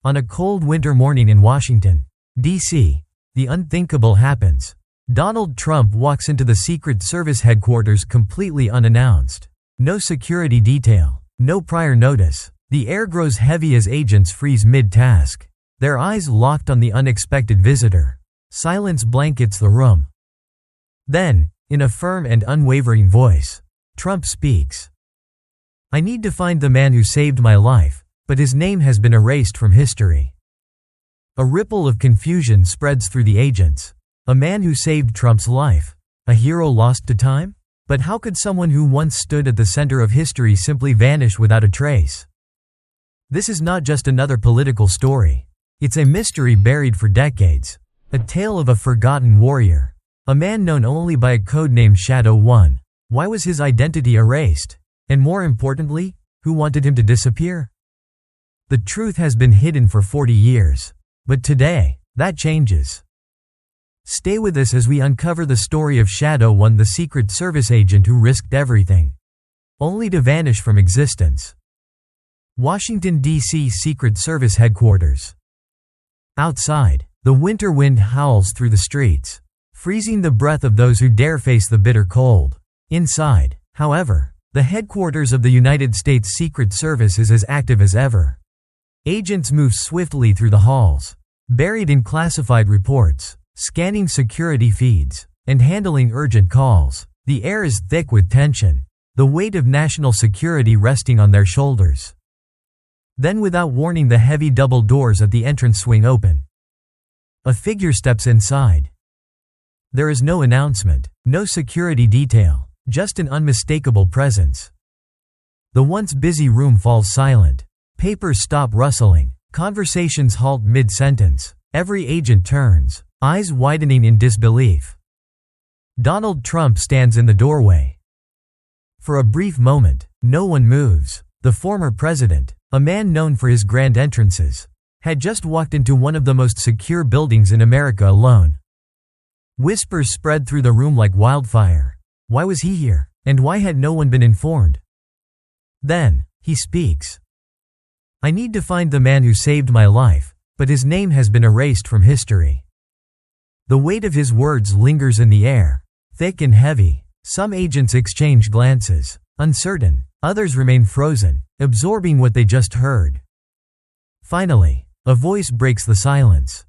On a cold winter morning in Washington, D.C., the unthinkable happens. Donald Trump walks into the Secret Service headquarters completely unannounced. No security detail, no prior notice. The air grows heavy as agents freeze mid-task, their eyes locked on the unexpected visitor. Silence blankets the room. Then, in a firm and unwavering voice, Trump speaks. "I need to find the man who saved my life, but his name has been erased from history." A ripple of confusion spreads through the agents. A man who saved Trump's life? A hero lost to time? But how could someone who once stood at the center of history simply vanish without a trace? This is not just another political story. It's a mystery buried for decades. A tale of a forgotten warrior. A man known only by a code name Shadow One. Why was his identity erased? And more importantly, who wanted him to disappear? The truth has been hidden for 40 years. But today, that changes. Stay with us as we uncover the story of Shadow One, the Secret Service agent who risked everything, only to vanish from existence. Washington, D.C. Secret Service Headquarters. Outside, the winter wind howls through the streets, freezing the breath of those who dare face the bitter cold. Inside, however, the headquarters of the United States Secret Service is as active as ever. Agents move swiftly through the halls, buried in classified reports, scanning security feeds, and handling urgent calls. The air is thick with tension, the weight of national security resting on their shoulders. Then, without warning, the heavy double doors at the entrance swing open. A figure steps inside. There is no announcement, no security detail, just an unmistakable presence. The once busy room falls silent. Papers stop rustling. Conversations halt mid-sentence. Every agent turns, eyes widening in disbelief. Donald Trump stands in the doorway. For a brief moment, no one moves. The former president, a man known for his grand entrances, had just walked into one of the most secure buildings in America alone. Whispers spread through the room like wildfire. Why was he here? And why had no one been informed? Then, he speaks. "I need to find the man who saved my life, but his name has been erased from history." The weight of his words lingers in the air, thick and heavy. Some agents exchange glances, uncertain. Others remain frozen, absorbing what they just heard. Finally, a voice breaks the silence.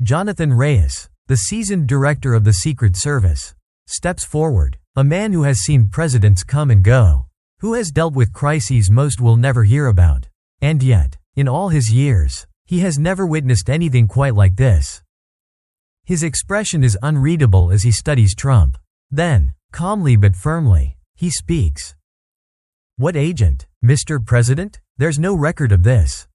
Jonathan Reyes, the seasoned director of the Secret Service, steps forward, a man who has seen presidents come and go, who has dealt with crises most will never hear about. And yet, in all his years, he has never witnessed anything quite like this. His expression is unreadable as he studies Trump. Then, calmly but firmly, he speaks. "What agent, Mr. President? There's no record of this."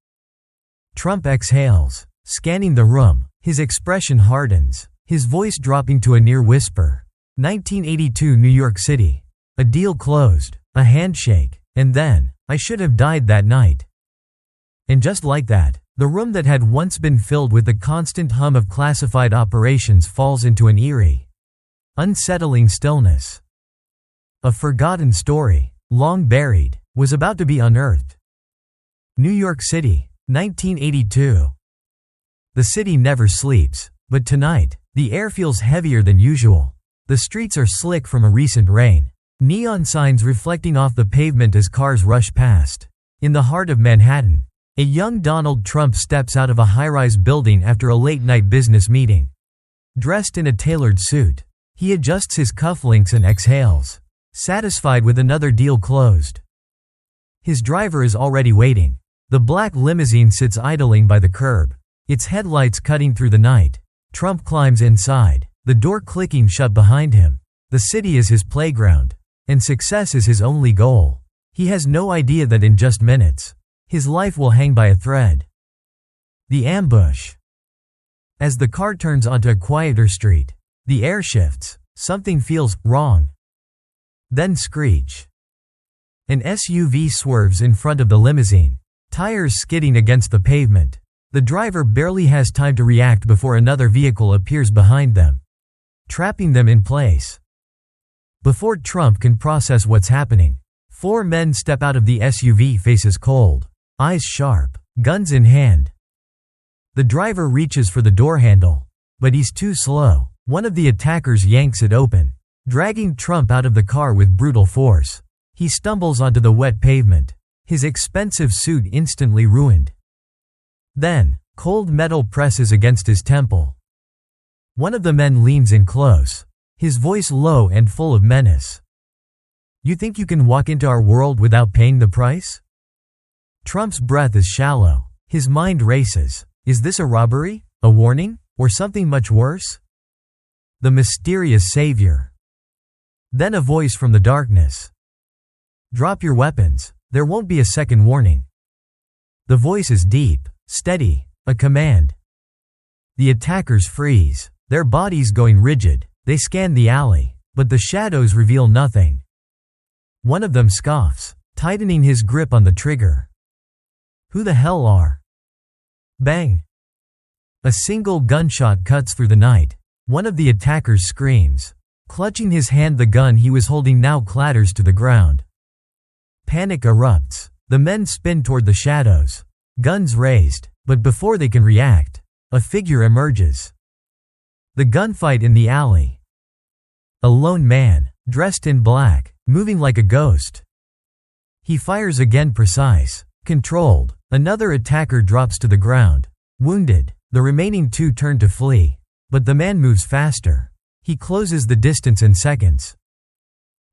Trump exhales, scanning the room. His expression hardens, his voice dropping to a near whisper. 1982 New York City. A deal closed, a handshake, and then, "I should have died that night." And just like that, the room that had once been filled with the constant hum of classified operations falls into an eerie, unsettling stillness. A forgotten story, long buried, was about to be unearthed. New York City, 1982. The city never sleeps, but tonight, the air feels heavier than usual. The streets are slick from a recent rain. Neon signs reflecting off the pavement as cars rush past. In the heart of Manhattan, a young Donald Trump steps out of a high-rise building after a late-night business meeting. Dressed in a tailored suit, he adjusts his cufflinks and exhales, satisfied with another deal closed. His driver is already waiting. The black limousine sits idling by the curb, its headlights cutting through the night. Trump climbs inside, the door clicking shut behind him. The city is his playground, and success is his only goal. He has no idea that in just minutes, his life will hang by a thread. The ambush. As the car turns onto a quieter street, the air shifts. Something feels wrong. Then screech. An SUV swerves in front of the limousine, tires skidding against the pavement. The driver barely has time to react before another vehicle appears behind them, trapping them in place. Before Trump can process what's happening, 4 men step out of the SUV, faces cold, eyes sharp, guns in hand. The driver reaches for the door handle, but he's too slow. One of the attackers yanks it open, dragging Trump out of the car with brutal force. He stumbles onto the wet pavement, his expensive suit instantly ruined. Then, cold metal presses against his temple. One of the men leans in close, his voice low and full of menace. "You think you can walk into our world without paying the price?" Trump's breath is shallow. His mind races. Is this a robbery, a warning, or something much worse? The mysterious savior. Then a voice from the darkness. "Drop your weapons, there won't be a second warning." The voice is deep, steady, a command. The attackers freeze, their bodies going rigid. They scan the alley, but the shadows reveal nothing. One of them scoffs, tightening his grip on the trigger. "Who the hell are?" Bang! A single gunshot cuts through the night. One of the attackers screams. Clutching his hand, the gun he was holding now clatters to the ground. Panic erupts. The men spin toward the shadows, guns raised, but before they can react, a figure emerges. The gunfight in the alley. A lone man, dressed in black, moving like a ghost. He fires again, precise, controlled. Another attacker drops to the ground, wounded. The remaining two turn to flee, but the man moves faster. He closes the distance in seconds.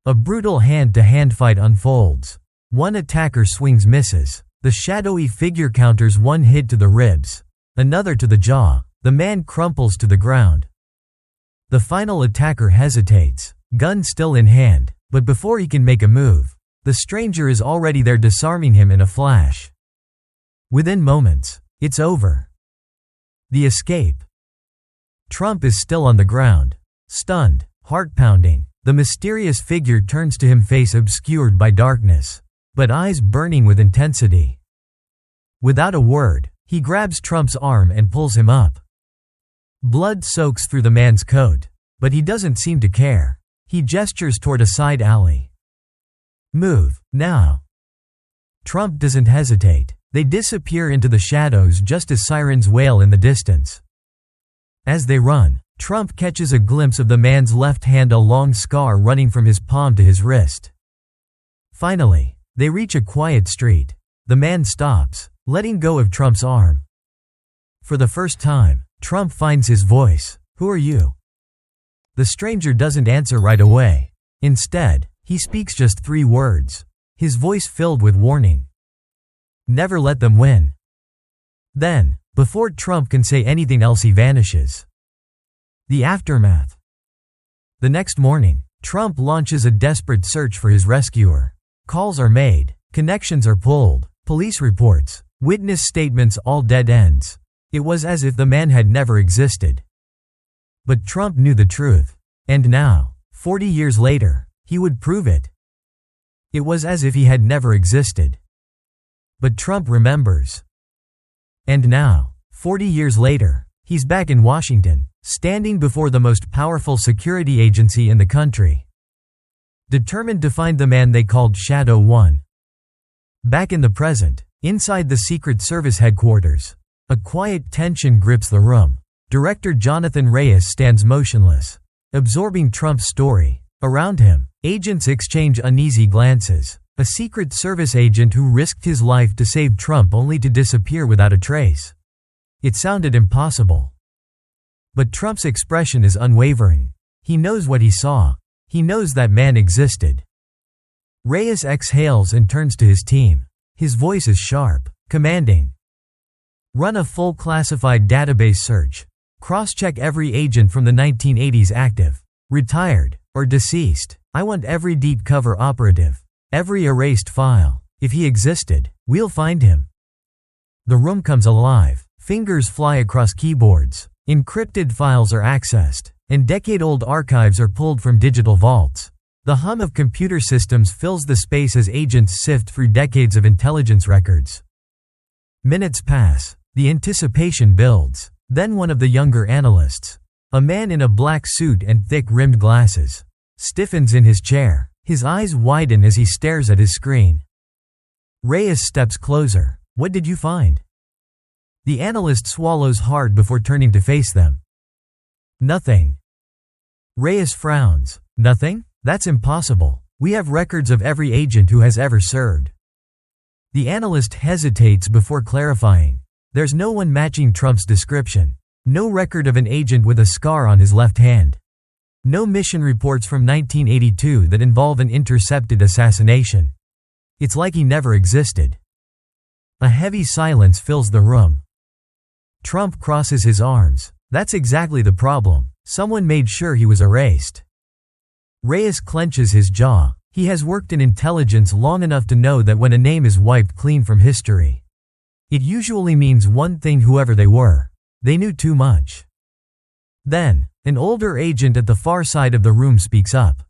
A brutal hand-to-hand fight unfolds. One attacker swings, misses. The shadowy figure counters one hit to the ribs, another to the jaw. The man crumples to the ground. The final attacker hesitates, gun still in hand, but before he can make a move, the stranger is already there, disarming him in a flash. Within moments, it's over. The escape. Trump is still on the ground, stunned, heart pounding. The mysterious figure turns to him, face obscured by darkness, but eyes burning with intensity. Without a word, he grabs Trump's arm and pulls him up. Blood soaks through the man's coat, but he doesn't seem to care. He gestures toward a side alley. "Move, now." Trump doesn't hesitate. They disappear into the shadows just as sirens wail in the distance. As they run, Trump catches a glimpse of the man's left hand, a long scar running from his palm to his wrist. Finally, they reach a quiet street. The man stops, letting go of Trump's arm. For the first time, Trump finds his voice. "Who are you?" The stranger doesn't answer right away. Instead, he speaks just 3 words, his voice filled with warning. "Never let them win." Then, before Trump can say anything else, he vanishes. The aftermath. The next morning, Trump launches a desperate search for his rescuer. Calls are made, connections are pulled, police reports, witness statements, all dead ends. It was as if the man had never existed. But Trump knew the truth. And now, 40 years later, he would prove it. It was as if he had never existed. But Trump remembers. And now, 40 years later, he's back in Washington, standing before the most powerful security agency in the country, determined to find the man they called Shadow One. Back in the present, inside the Secret Service headquarters, a quiet tension grips the room. Director Jonathan Reyes stands motionless, absorbing Trump's story. Around him, agents exchange uneasy glances. A Secret Service agent who risked his life to save Trump only to disappear without a trace. It sounded impossible. But Trump's expression is unwavering. He knows what he saw. He knows that man existed. Reyes exhales and turns to his team. His voice is sharp, commanding. "Run a full classified database search. Cross-check every agent from the 1980s active, retired, or deceased. I want every deep cover operative, every erased file. If he existed, we'll find him." The room comes alive. Fingers fly across keyboards. Encrypted files are accessed, and decade-old archives are pulled from digital vaults. The hum of computer systems fills the space as agents sift through decades of intelligence records. Minutes pass. The anticipation builds. Then one of the younger analysts, a man in a black suit and thick-rimmed glasses, stiffens in his chair. His eyes widen as he stares at his screen. Reyes steps closer. "What did you find?" The analyst swallows hard before turning to face them. Nothing. Reyes frowns. Nothing? That's impossible. We have records of every agent who has ever served. The analyst hesitates before clarifying. There's no one matching Trump's description. No record of an agent with a scar on his left hand. No mission reports from 1982 that involve an intercepted assassination. It's like he never existed. A heavy silence fills the room. Trump crosses his arms. That's exactly the problem. Someone made sure he was erased. Reyes clenches his jaw. He has worked in intelligence long enough to know that when a name is wiped clean from history, it usually means one thing: whoever they were, they knew too much. Then, an older agent at the far side of the room speaks up.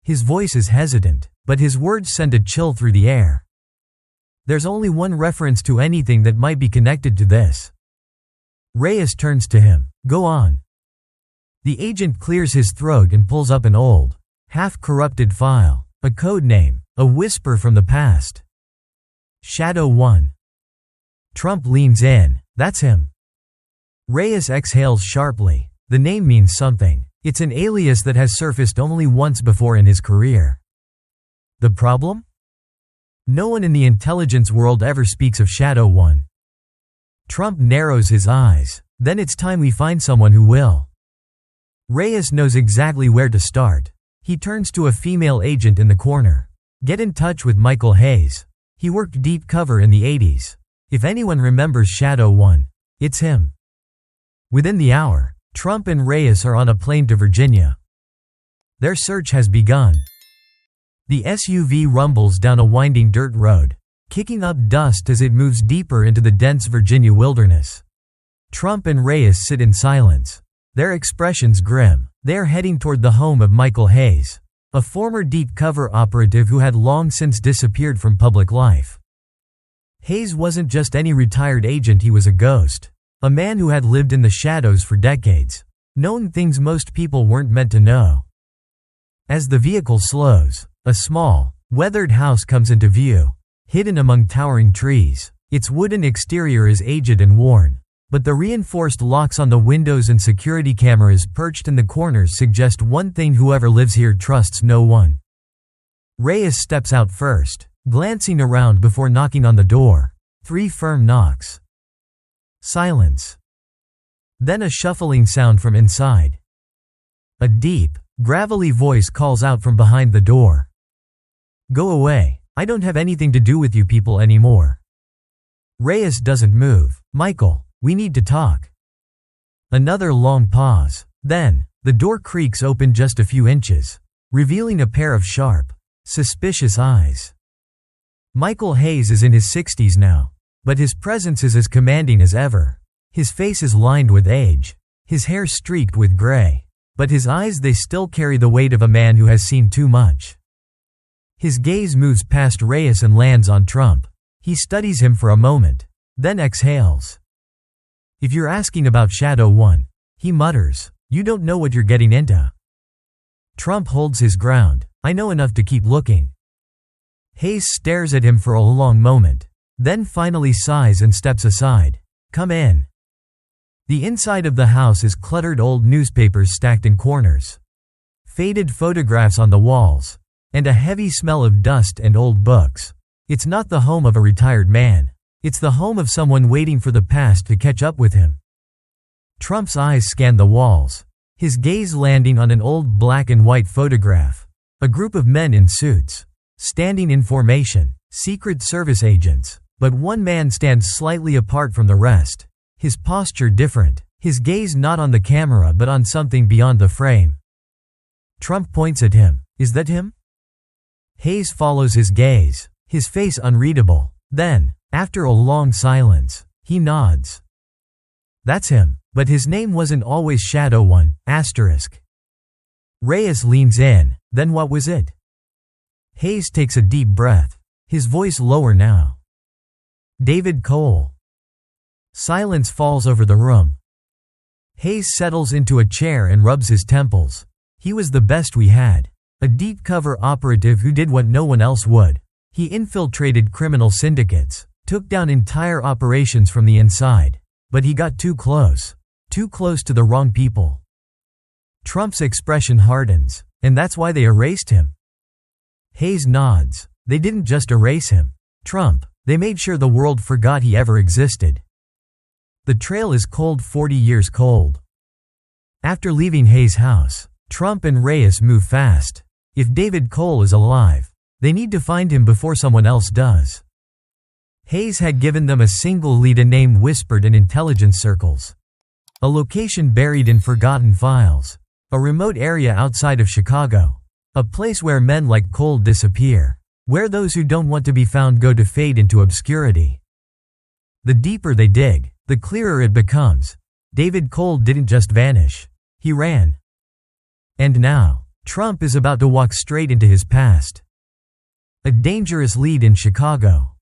His voice is hesitant, but his words send a chill through the air. There's only one reference to anything that might be connected to this. Reyes turns to him. Go on. The agent clears his throat and pulls up an old, half-corrupted file. A code name. A whisper from the past. Shadow 1. Trump leans in. That's him. Reyes exhales sharply. The name means something. It's an alias that has surfaced only once before in his career. The problem? No one in the intelligence world ever speaks of Shadow 1. Trump narrows his eyes. Then it's time we find someone who will. Reyes knows exactly where to start. He turns to a female agent in the corner. Get in touch with Michael Hayes. He worked deep cover in the 80s. If anyone remembers Shadow 1, it's him. Within the hour, Trump and Reyes are on a plane to Virginia. Their search has begun. The SUV rumbles down a winding dirt road, kicking up dust as it moves deeper into the dense Virginia wilderness. Trump and Reyes sit in silence, their expressions grim. They are heading toward the home of Michael Hayes, a former deep cover operative who had long since disappeared from public life. Hayes wasn't just any retired agent, he was a ghost. A man who had lived in the shadows for decades, known things most people weren't meant to know. As the vehicle slows, a small, weathered house comes into view, hidden among towering trees. Its wooden exterior is aged and worn, but the reinforced locks on the windows and security cameras perched in the corners suggest one thing: whoever lives here trusts no one. Reyes steps out first, glancing around before knocking on the door. 3 firm knocks. Silence. Then a shuffling sound from inside. A deep, gravelly voice calls out from behind the door. Go away. I don't have anything to do with you people anymore. Reyes doesn't move. Michael, we need to talk. Another long pause. Then, the door creaks open just a few inches, revealing a pair of sharp, suspicious eyes. Michael Hayes is in his 60s now, but his presence is as commanding as ever. His face is lined with age, his hair streaked with gray, but his eyes, they still carry the weight of a man who has seen too much. His gaze moves past Reyes and lands on Trump. He studies him for a moment, then exhales. If you're asking about Shadow 1, he mutters, you don't know what you're getting into. Trump holds his ground. I know enough to keep looking. Hayes stares at him for a long moment, then finally sighs and steps aside. Come in. The inside of the house is cluttered, old newspapers stacked in corners, faded photographs on the walls, and a heavy smell of dust and old books. It's not the home of a retired man. It's the home of someone waiting for the past to catch up with him. Trump's eyes scan the walls, his gaze landing on an old black and white photograph. A group of men in suits, standing in formation, Secret Service agents, but one man stands slightly apart from the rest, his posture different, his gaze not on the camera but on something beyond the frame. Trump points at him. Is that him? Hayes follows his gaze, his face unreadable. Then, after a long silence, he nods. That's him, but his name wasn't always Shadow 1, asterisk. Reyes leans in. Then what was it? Hayes takes a deep breath, his voice lower now. David Cole. Silence falls over the room. Hayes settles into a chair and rubs his temples. He was the best we had. A deep cover operative who did what no one else would. He infiltrated criminal syndicates, took down entire operations from the inside, But he got too close. Too close to the wrong people. Trump's expression hardens, and that's why they erased him. Hayes nods. They didn't just erase him. Trump. They made sure the world forgot he ever existed. The trail is cold, 40 years cold. After leaving Hayes' house, Trump and Reyes move fast. If David Cole is alive, they need to find him before someone else does. Hayes had given them a single lead, a name whispered in intelligence circles. A location buried in forgotten files. A remote area outside of Chicago. A place where men like Cole disappear. Where those who don't want to be found go to fade into obscurity. The deeper they dig, the clearer it becomes. David Cole didn't just vanish. He ran. And now, Trump is about to walk straight into his past. A dangerous lead in Chicago.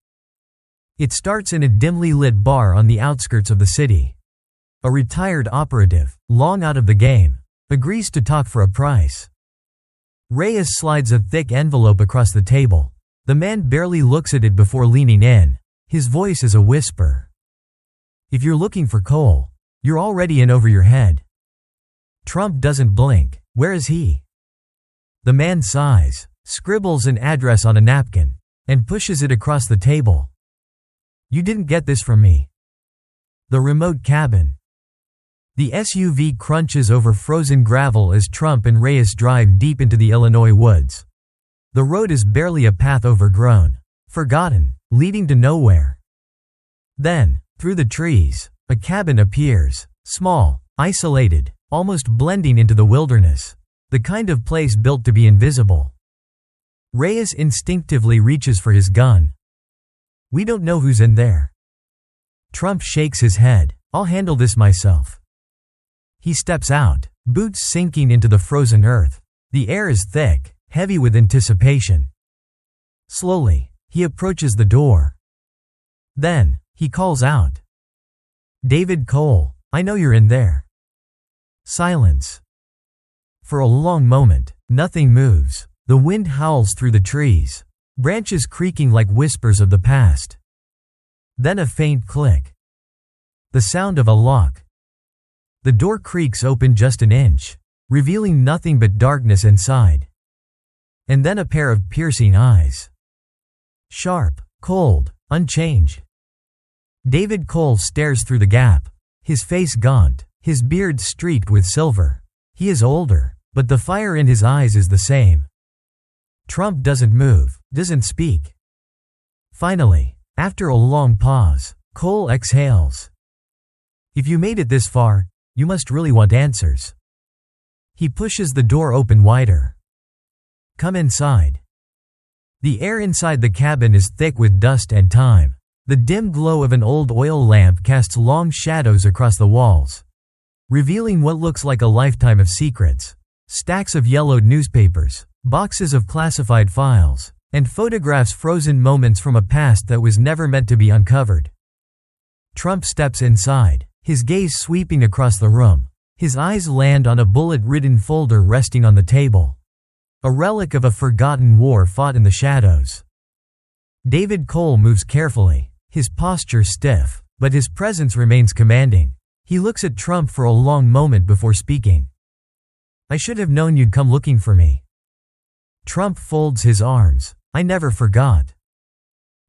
It starts in a dimly lit bar on the outskirts of the city. A retired operative, long out of the game, agrees to talk for a price. Reyes slides a thick envelope across the table. The man barely looks at it before leaning in. His voice is a whisper. If you're looking for Cole, you're already in over your head. Trump doesn't blink. Where is he? The man sighs, scribbles an address on a napkin, and pushes it across the table. You didn't get this from me. The remote cabin. The SUV crunches over frozen gravel as Trump and Reyes drive deep into the Illinois woods. The road is barely a path, overgrown, forgotten, leading to nowhere. Then, through the trees, a cabin appears, small, isolated, almost blending into the wilderness, the kind of place built to be invisible. Reyes instinctively reaches for his gun. We don't know who's in there. Trump shakes his head. I'll handle this myself. He steps out, boots sinking into the frozen earth. The air is thick, heavy with anticipation. Slowly, he approaches the door. Then, he calls out. David Cole, I know you're in there. Silence. For a long moment, nothing moves. The wind howls through the trees, branches creaking like whispers of the past. Then a faint click. The sound of a lock. The door creaks open just an inch, revealing nothing but darkness inside. And then a pair of piercing eyes. Sharp, cold, unchanged. David Cole stares through the gap, his face gaunt, his beard streaked with silver. He is older, but the fire in his eyes is the same. Trump doesn't move, doesn't speak. Finally, after a long pause, Cole exhales. If you made it this far, you must really want answers. He pushes the door open wider. Come inside. The air inside the cabin is thick with dust and time. The dim glow of an old oil lamp casts long shadows across the walls, revealing what looks like a lifetime of secrets. Stacks of yellowed newspapers, boxes of classified files, and photographs, frozen moments from a past that was never meant to be uncovered. Trump steps inside, his gaze sweeping across the room. His eyes land on a bullet-ridden folder resting on the table. A relic of a forgotten war fought in the shadows. David Cole moves carefully, his posture stiff, but his presence remains commanding. He looks at Trump for a long moment before speaking. I should have known you'd come looking for me. Trump folds his arms. I never forgot.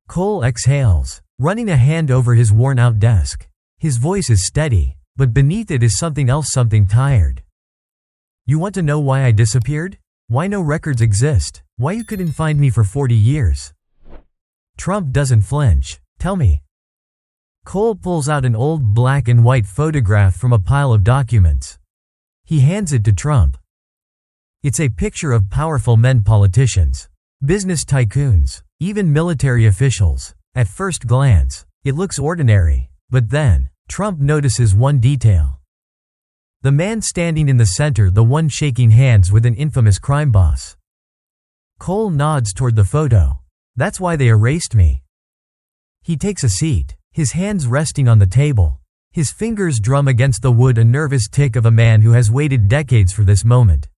Cole exhales, running a hand over his worn-out desk. His voice is steady, but beneath it is something else, something tired. You want to know why I disappeared? Why no records exist? Why you couldn't find me for 40 years? Trump doesn't flinch. Tell me. Cole pulls out an old black and white photograph from a pile of documents. He hands it to Trump. It's a picture of powerful men, politicians, business tycoons, even military officials. At first glance, it looks ordinary, but then, Trump notices one detail. The man standing in the center, the one shaking hands with an infamous crime boss. Cole nods toward the photo. That's why they erased me. He takes a seat, his hands resting on the table. His fingers drum against the wood, a nervous tick of a man who has waited decades for this moment.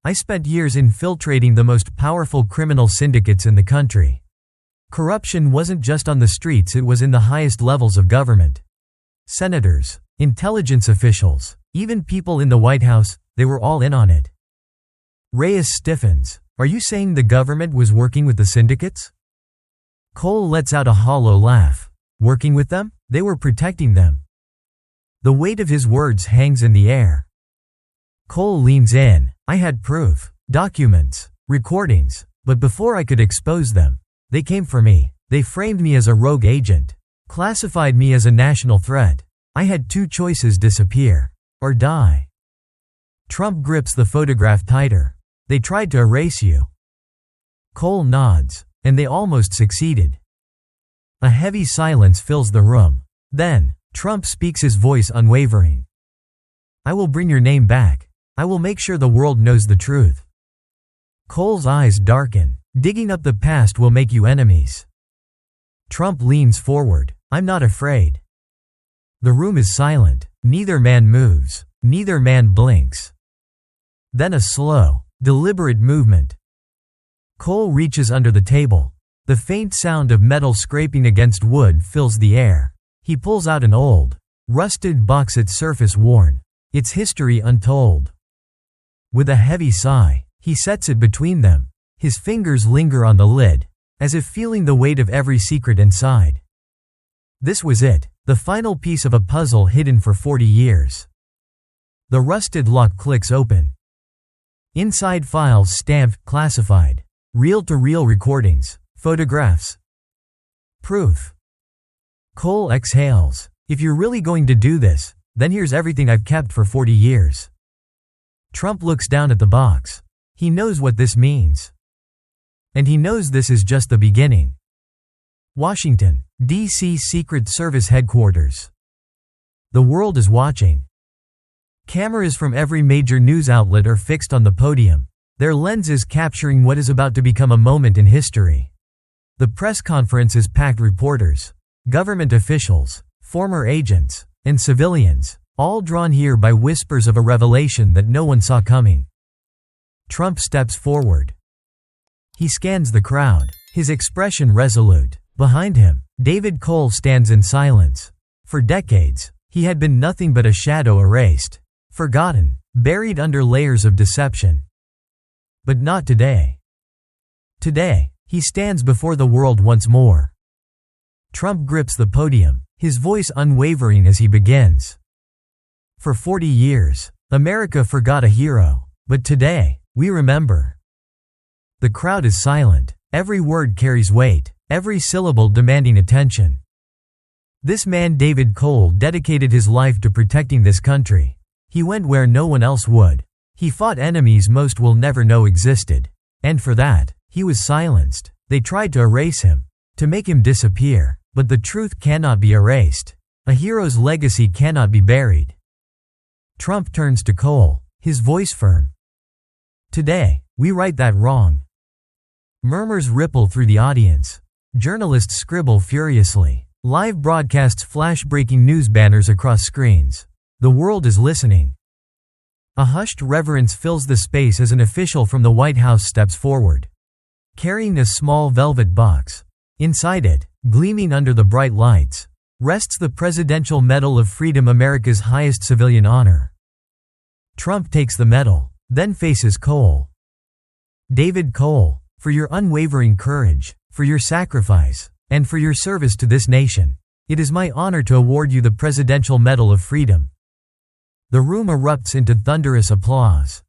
I spent years infiltrating the most powerful criminal syndicates in the country. Corruption wasn't just on the streets, it was in the highest levels of government. senators, intelligence officials, even people in the White House, they were all in on it. Reyes stiffens. Are you saying the government was working with the syndicates? Cole lets out a hollow laugh. Working with them? They were protecting them. The weight of his words hangs in the air. Cole leans in. I had proof, documents, recordings, but before I could expose them, they came for me. They framed me as a rogue agent, classified me as a national threat. I had two choices: disappear or die. Trump grips the photograph tighter. They tried to erase you. Cole nods, and they almost succeeded. A heavy silence fills the room. Then, Trump speaks, his voice unwavering. I will bring your name back. I will make sure the world knows the truth. Cole's eyes darken. Digging up the past will make you enemies. Trump leans forward. I'm not afraid. The room is silent. Neither man moves. Neither man blinks. Then a slow, deliberate movement. Cole reaches under the table. The faint sound of metal scraping against wood fills the air. He pulls out an old, rusted box, its surface worn, its history untold. With a heavy sigh, he sets it between them. His fingers linger on the lid, as if feeling the weight of every secret inside. This was it, the final piece of a puzzle hidden for 40 years. The rusted lock clicks open. Inside, files stamped, classified, reel-to-reel recordings, photographs. Proof. Cole exhales. If you're really going to do this, then here's everything I've kept for 40 years. Trump looks down at the box. He knows what this means. And he knows this is just the beginning. Washington, D.C. Secret Service Headquarters. The world is watching. Cameras from every major news outlet are fixed on the podium, their lenses capturing what is about to become a moment in history. The press conference is packed. Reporters, government officials, former agents, and civilians, all drawn here by whispers of a revelation that no one saw coming. Trump steps forward. He scans the crowd, his expression resolute. Behind him, David Cole stands in silence. For decades, he had been nothing but a shadow, erased, forgotten, buried under layers of deception. But not today. Today, he stands before the world once more. Trump grips the podium, his voice unwavering as he begins. For 40 years, America forgot a hero, but today, we remember. The crowd is silent. Every word carries weight, every syllable demanding attention. This man, David Cole, dedicated his life to protecting this country. He went where no one else would. He fought enemies most will never know existed. And for that, he was silenced. They tried to erase him, to make him disappear. But the truth cannot be erased. A hero's legacy cannot be buried. Trump turns to Cole, his voice firm. Today, we right that wrong. Murmurs ripple through the audience. Journalists scribble furiously. Live broadcasts flash breaking news banners across screens. The world is listening. A hushed reverence fills the space as an official from the White House steps forward, carrying a small velvet box. Inside it, gleaming under the bright lights, rests the Presidential Medal of Freedom, America's highest civilian honor. Trump takes the medal, then faces Cole. David Cole, for your unwavering courage, for your sacrifice, and for your service to this nation, it is my honor to award you the Presidential Medal of Freedom. The room erupts into thunderous applause.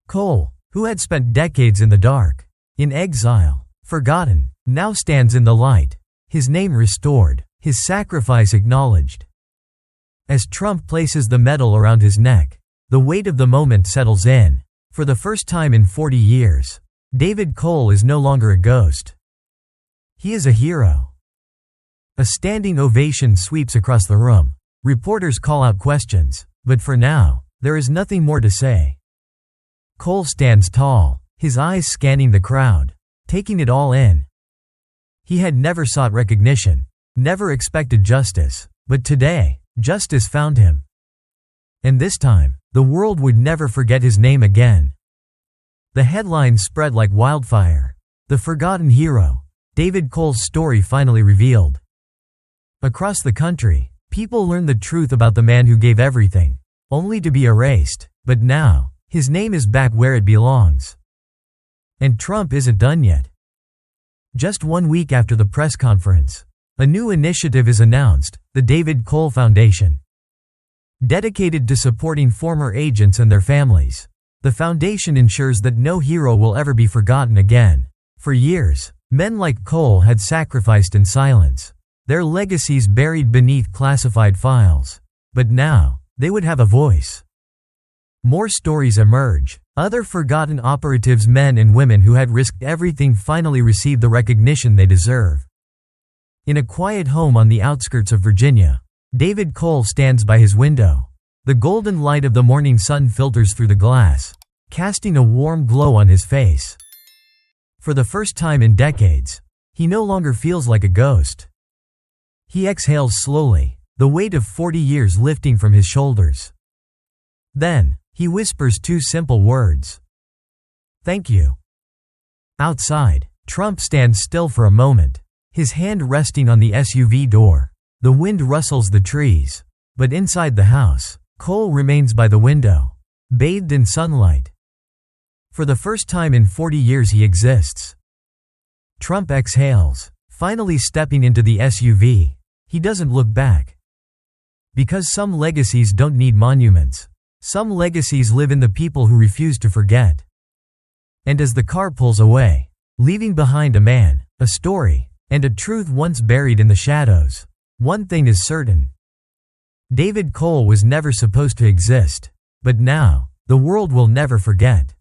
Cole, who had spent decades in the dark, in exile, forgotten, now stands in the light, his name restored, his sacrifice acknowledged. As Trump places the medal around his neck, the weight of the moment settles in. For the first time in 40 years, David Cole is no longer a ghost. He is a hero. A standing ovation sweeps across the room. Reporters call out questions, but for now, there is nothing more to say. Cole stands tall, his eyes scanning the crowd, taking it all in. He had never sought recognition, never expected justice, but today, justice found him. And this time, the world would never forget his name again. The headlines spread like wildfire. The forgotten hero, David Cole's story finally revealed. Across the country, People learn the truth about the man who gave everything, only to be erased. But now, his name is back where it belongs. And Trump isn't done yet. Just 1 week after the press conference, a new initiative is announced, the David Cole Foundation. Dedicated to supporting former agents and their families, the foundation ensures that no hero will ever be forgotten again. For years, men like Cole had sacrificed in silence, their legacies buried beneath classified files. But now, they would have a voice. More stories emerge. Other forgotten operatives, men and women who had risked everything, finally receive the recognition they deserve. In a quiet home on the outskirts of Virginia, David Cole stands by his window. The golden light of the morning sun filters through the glass, casting a warm glow on his face. For the first time in decades, he no longer feels like a ghost. He exhales slowly, the weight of 40 years lifting from his shoulders. Then, he whispers 2 simple words. Thank you. Outside, Trump stands still for a moment, his hand resting on the SUV door. The wind rustles the trees. But inside the house, Cole remains by the window, bathed in sunlight. For the first time in 40 years he exists. Trump exhales, finally stepping into the SUV. He doesn't look back. Because some legacies don't need monuments. Some legacies live in the people who refuse to forget. And as the car pulls away, leaving behind a man, a story, and a truth once buried in the shadows, one thing is certain. David Cole was never supposed to exist. But now, the world will never forget.